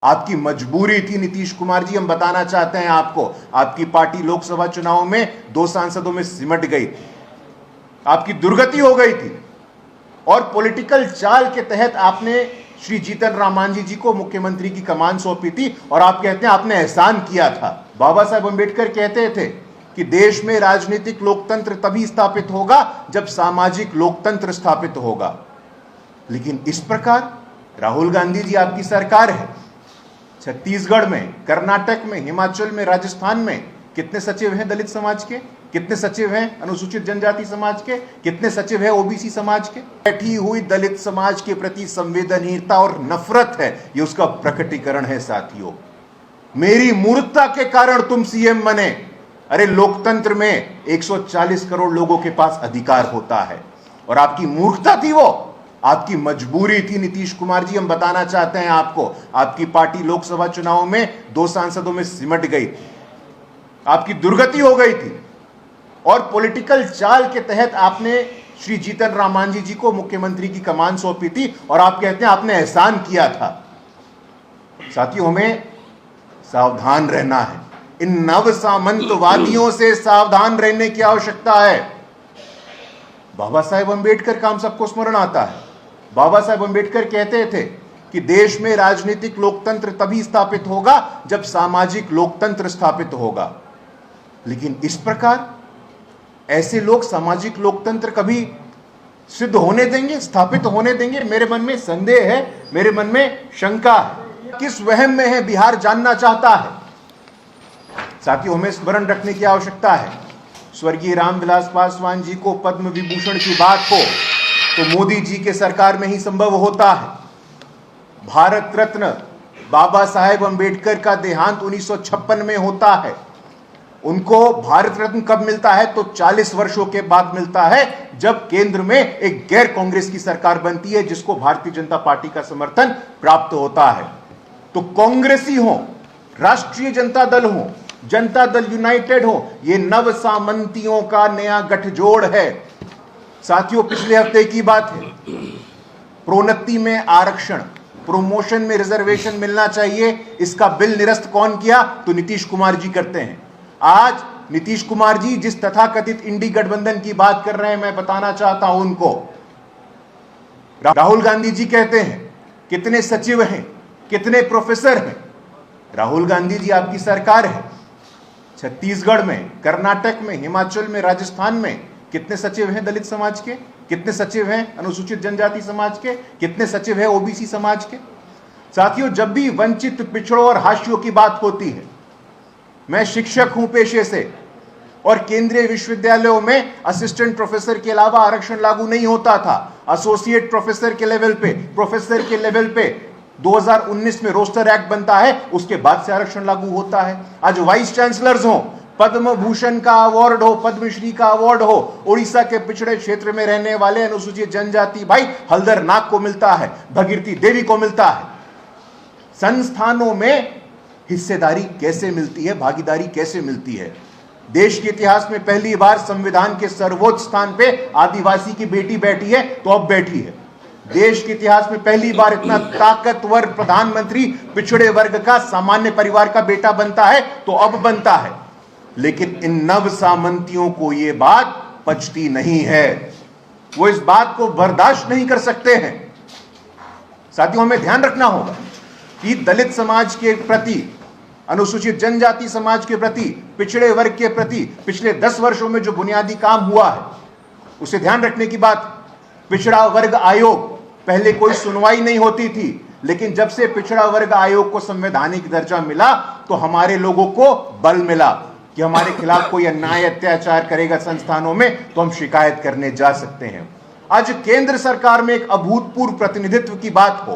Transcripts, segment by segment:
आपकी मजबूरी थी नीतीश कुमार जी, हम बताना चाहते हैं आपको। आपकी पार्टी लोकसभा चुनाव में 2 सांसदों में सिमट गई थी, आपकी दुर्गति हो गई थी और पॉलिटिकल चाल के तहत आपने श्री जीतन राम मांझी जी को मुख्यमंत्री की कमान सौंपी थी और आप कहते हैं आपने एहसान किया था। बाबा साहेब अंबेडकर कहते थे कि देश में राजनीतिक लोकतंत्र तभी स्थापित होगा जब सामाजिक लोकतंत्र स्थापित होगा। लेकिन इस प्रकार राहुल गांधी जी आपकी सरकार है, छत्तीसगढ़ में, कर्नाटक में, हिमाचल में, राजस्थान में कितने सचिव हैं दलित समाज के, कितने सचिव हैं अनुसूचित जनजाति समाज के, कितने सचिव हैं ओबीसी समाज के। बैठी हुई दलित समाज के प्रति संवेदनहीनता और नफरत है, ये उसका प्रकटीकरण है साथियों। मेरी मूर्खता के कारण तुम सीएम बने। अरे लोकतंत्र में 140 करोड़ लोगों के पास अधिकार होता है और आपकी मूर्खता थी, वो आपकी मजबूरी थी नीतीश कुमार जी, हम बताना चाहते हैं आपको। आपकी पार्टी लोकसभा चुनाव में 2 सांसदों में सिमट गई थी, आपकी दुर्गति हो गई थी और पॉलिटिकल चाल के तहत आपने श्री जीतन राम मांझी जी को मुख्यमंत्री की कमान सौंपी थी और आप कहते हैं आपने एहसान किया था। साथियों, हमें सावधान रहना है, इन नव सामंतवादियों से सावधान रहने की आवश्यकता है। बाबा साहेब अंबेडकर का हम सबको स्मरण आता है। बाबा साहेब अंबेडकर कहते थे कि देश में राजनीतिक लोकतंत्र तभी स्थापित होगा जब सामाजिक लोकतंत्र स्थापित होगा। लेकिन इस प्रकार ऐसे लोग सामाजिक लोकतंत्र कभी सिद्ध होने देंगे, स्थापित होने देंगे? मेरे मन में संदेह है, मेरे मन में शंका है। किस वहम में है बिहार जानना चाहता है। साथियों, हमें स्मरण रखने की आवश्यकता है, स्वर्गीय रामविलास पासवान जी को पद्म विभूषण की बात हो तो मोदी जी के सरकार में ही संभव होता है। भारत रत्न बाबा साहेब अंबेडकर का देहांत 1956 में होता है। उनको भारत रत्न कब मिलता है? तो 40 वर्षों के बाद मिलता है, जब केंद्र में एक गैर कांग्रेस की सरकार बनती है जिसको भारतीय जनता पार्टी का समर्थन प्राप्त होता है। तो कांग्रेसी हो, राष्ट्रीय जनता दल हो, जनता दल यूनाइटेड हो, ये नव सामंतियों का नया गठजोड़ है। साथियों, पिछले हफ्ते की बात है, प्रोन्नति में आरक्षण, प्रमोशन में रिजर्वेशन मिलना चाहिए, इसका बिल निरस्त कौन किया? तो नीतीश कुमार जी करते हैं। आज नीतीश कुमार जी जिस तथाकथित इंडी गठबंधन की बात कर रहे हैं, मैं बताना चाहता हूं उनको, राहुल गांधी जी कहते हैं कितने सचिव हैं, कितने प्रोफेसर हैं। राहुल गांधी जी आपकी सरकार है, छत्तीसगढ़ में, कर्नाटक में, हिमाचल में, राजस्थान में कितने सचिव हैं दलित समाज के, कितने सचिव हैं अनुसूचित जनजाति समाज के, कितने सचिव हैं ओबीसी समाज के। साथियों, जब भी वंचित, पिछड़ों और हाशियों की बात होती है, मैं शिक्षक हूं पेशे से और केंद्रीय विश्वविद्यालयों में असिस्टेंट प्रोफेसर के अलावा आरक्षण लागू नहीं होता था। एसोसिएट प्रोफेसर के लेवल पे, प्रोफेसर के लेवल पे 2019 में रोस्टर एक्ट बनता है, उसके बाद से आरक्षण लागू होता है। आज वाइस चांसलर्स हो, पद्म भूषण का अवार्ड हो, पद्मश्री का अवार्ड हो, उड़ीसा के पिछड़े क्षेत्र में रहने वाले अनुसूचित जनजाति भाई हल्दर नाग को मिलता है, भगीरथी देवी को मिलता है। संस्थानों में हिस्सेदारी कैसे मिलती है, भागीदारी कैसे मिलती है? देश के इतिहास में पहली बार संविधान के सर्वोच्च स्थान पे आदिवासी की बेटी बैठी है, तो अब बैठी है। देश के इतिहास में पहली बार इतना ताकतवर प्रधानमंत्री पिछड़े वर्ग का, सामान्य परिवार का बेटा बनता है, तो अब बनता है। लेकिन इन नव सामंतियों को यह बात पचती नहीं है, वो इस बात को बर्दाश्त नहीं कर सकते हैं। साथियों, हमें ध्यान रखना होगा कि दलित समाज के प्रति, अनुसूचित जनजाति समाज के प्रति, पिछड़े वर्ग के प्रति पिछले 10 वर्षों में जो बुनियादी काम हुआ है, उसे ध्यान रखने की बात। पिछड़ा वर्ग आयोग, पहले कोई सुनवाई नहीं होती थी, लेकिन जब से पिछड़ा वर्ग आयोग को संवैधानिक दर्जा मिला तो हमारे लोगों को बल मिला कि हमारे खिलाफ कोई अन्याय, अत्याचार करेगा संस्थानों में तो हम शिकायत करने जा सकते हैं। आज केंद्र सरकार में एक अभूतपूर्व प्रतिनिधित्व की बात हो,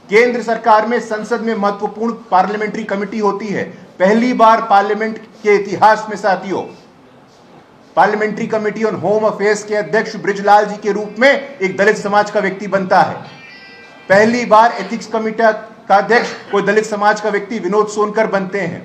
केंद्र सरकार में, संसद में महत्वपूर्ण पार्लियामेंट्री कमेटी होती है। पहली बार पार्लियामेंट के इतिहास में साथियों, parliamentary committee on home affairs के अध्यक्ष बृजलाल जी के रूप में एक दलित समाज का व्यक्ति बनता है। पहली बार एथिक्स कमेटी का अध्यक्ष कोई दलित समाज का व्यक्ति विनोद सोनकर बनते हैं।